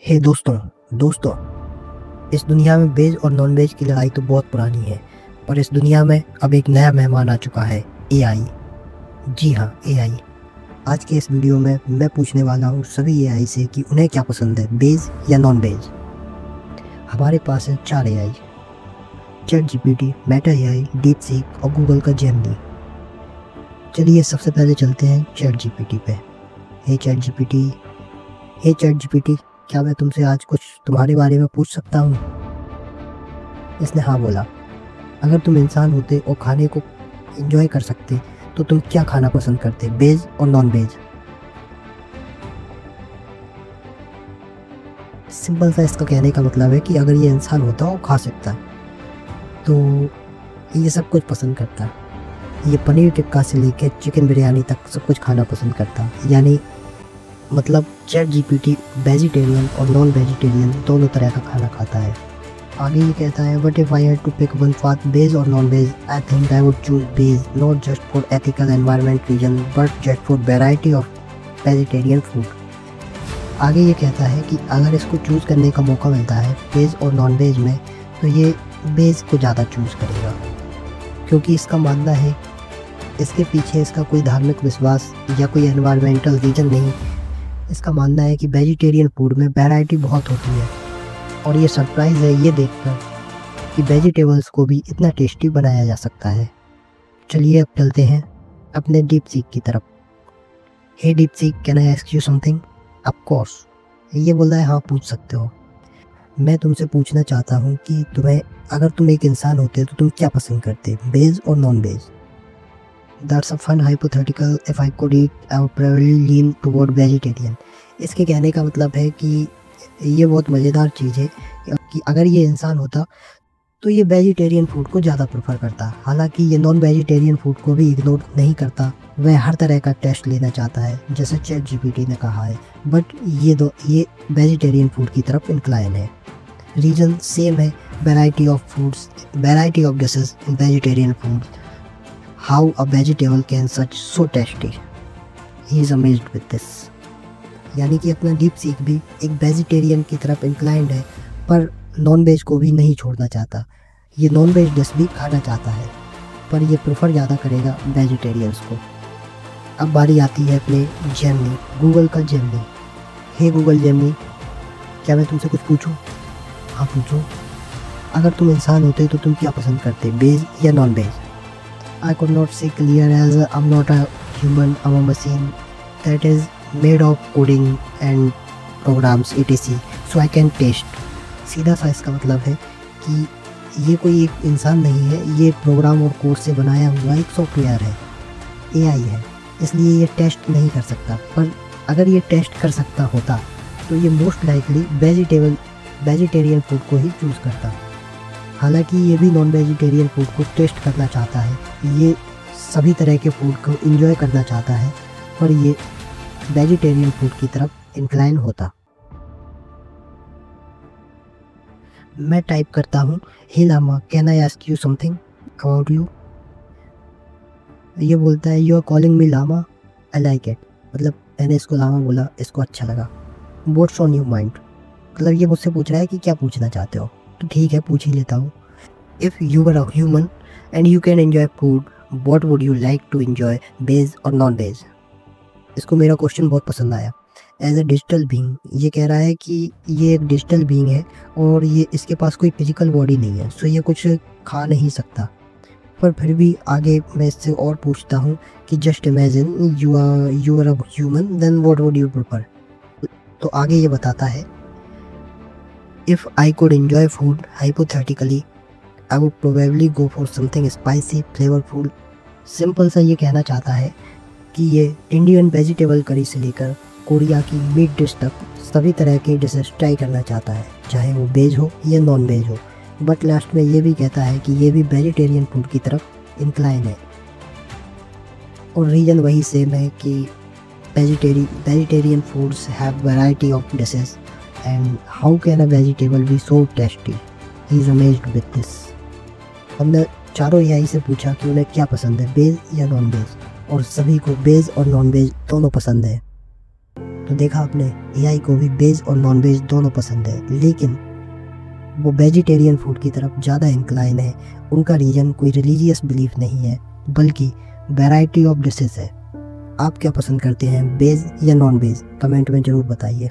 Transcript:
हे दोस्तों, इस दुनिया में वेज और नॉन वेज की लड़ाई तो बहुत पुरानी है, पर इस दुनिया में अब एक नया मेहमान आ चुका है, एआई। जी हाँ, एआई। आज के इस वीडियो में मैं पूछने वाला हूँ सभी एआई से कि उन्हें क्या पसंद है, वेज या नॉन वेज। हमारे पास है 4 AI: chat GPT, Meta AI, DeepSeek और गूगल का जेमिनी। चलिए सबसे पहले चलते हैं चैट जीपीटी पे। हे चैट जीपीटी, क्या मैं तुमसे आज कुछ तुम्हारे बारे में पूछ सकता हूँ? इसने हाँ बोला। अगर तुम इंसान होते और खाने को एंजॉय कर सकते तो तुम क्या खाना पसंद करते, वेज और नॉन वेज? सिंपल सा इसका कहने का मतलब है कि अगर ये इंसान होता और खा सकता तो ये सब कुछ पसंद करता। ये पनीर टिक्का से लेकर चिकन बिरयानी तक सब कुछ खाना पसंद करता। यानी मतलब चैट जीपीटी वेजिटेरियन और नॉन वेजिटेरियन दोनों तरह का खाना खाता है। आगे ये कहता है, but if I had to pick one path, veg और non veg, I think I would choose veg, not just for ethical environment reason but just for variety of vegetarian food. आगे ये कहता है कि अगर इसको चूज़ करने का मौका मिलता है वेज और नॉन वेज में, तो ये वेज को ज़्यादा चूज़ करेगा, क्योंकि इसका मानना है इसके पीछे इसका कोई धार्मिक विश्वास या कोई एनवायरमेंटल रीजन नहीं। इसका मानना है कि वेजिटेरियन फूड में वैरायटी बहुत होती है, और ये सरप्राइज़ है ये देखकर कि वेजिटेबल्स को भी इतना टेस्टी बनाया जा सकता है। चलिए अब चलते हैं अपने डीपसीक की तरफ। Hey DeepSeek, can I ask you something? Of course. ये बोल रहा है, हाँ पूछ सकते हो। मैं तुमसे पूछना चाहता हूँ कि अगर तुम एक इंसान होते तो तुम क्या पसंद करते, वेज और non veg? That's a fun hypothetical. If I could eat, I would probably lean toward vegetarian. इसके कहने का मतलब है कि ये बहुत मज़ेदार चीज़ है कि अगर ये इंसान होता तो ये वेजिटेरियन फूड को ज़्यादा प्रेफर करता। हालांकि ये नॉन वेजिटेरियन फूड को भी इग्नोर नहीं करता, वह हर तरह का टेस्ट लेना चाहता है, जैसे चैट जीपीटी ने कहा है। बट ये वेजिटेरियन फूड की तरफ इंक्लाइन है। रीजन सेम है, variety of foods, variety of dishes in vegetarian food. How a vegetable can such so tasty. He is amazed with this. यानी कि अपना डीपसीक भी एक वेजिटेरियन की तरफ इंक्लाइंड है, पर नॉन वेज को भी नहीं छोड़ना चाहता। ये नॉन वेज डिश भी खाना चाहता है, पर ये प्रेफर ज़्यादा करेगा वेजिटेरियंस को। अब बारी आती है अपने जेमिनी, गूगल का जेमिनी। हे गूगल जेमिनी, क्या मैं तुमसे कुछ पूछूं? हाँ पूछो। अगर तुम इंसान होते तो तुम क्या पसंद करते, वेज या non veg? I could not say clear as I'm not a human, I'm a machine that is made of coding and programs etc. So I can taste. सीधा सा इसका मतलब है कि ये कोई एक इंसान नहीं है, ये प्रोग्राम और कोड से बनाया हुआ एक सॉफ्टवेयर है, एआई है, इसलिए ये टेस्ट नहीं कर सकता। पर अगर ये टेस्ट कर सकता होता तो ये मोस्ट लाइकली वेजिटेरियन फूड को ही चूज़ करता। हालांकि ये भी नॉन वेजिटेरियन फूड को टेस्ट करना चाहता है, ये सभी तरह के फूड को एंजॉय करना चाहता है, पर ये वेजिटेरियन फूड की तरफ इंक्लाइन होता। मैं टाइप करता हूँ, hey Llama, can I ask you something about you? ये बोलता है, you are calling me Llama, I like it. मतलब मैंने इसको लामा बोला, इसको अच्छा लगा। What's on your mind? मतलब ये मुझसे पूछ रहा है कि क्या पूछना चाहते हो। तो ठीक है, पूछ ही लेता हूँ। If you were a human and you can enjoy food, what would you like to enjoy, veg और नॉन वेज? इसको मेरा क्वेश्चन बहुत पसंद आया। एज अ डिजिटल बीइंग, ये कह रहा है कि ये एक डिजिटल बीइंग है और ये इसके पास कोई फिजिकल बॉडी नहीं है, सो ये कुछ खा नहीं सकता। पर फिर भी आगे मैं इससे और पूछता हूँ कि just imagine you are a human, then what would you prefer? तो आगे ये बताता है, If I could enjoy food, hypothetically, I would probably go for something spicy, flavorful. Simple सा ये कहना चाहता है कि ये इंडियन वेजिटेबल करी से लेकर कोरिया की मीट डिश तक सभी तरह के डिशेस ट्राई करना चाहता है, चाहे वो वेज हो या नॉन वेज हो। बट लास्ट में ये भी कहता है कि ये भी वेजिटेरियन फूड की तरफ इंक्लाइन है, और रीज़न वही सेम है कि vegetarian foods have variety of dishes and how can a vegetable be so tasty? He is amazed with this. हमने चारों एआई से पूछा कि उन्हें क्या पसंद है, वेज या नॉन वेज, और सभी को वेज और नॉन वेज दोनों पसंद है। तो देखा आपने, एआई को भी वेज और नॉन वेज दोनों पसंद है, लेकिन वो वेजिटेरियन फूड की तरफ ज़्यादा इंक्लाइन है। उनका रीजन कोई रिलीजियस बिलीफ नहीं है, बल्कि वैरायटी ऑफ डिशेस है। आप क्या पसंद करते हैं, वेज या नॉन वेज? कमेंट में ज़रूर बताइए।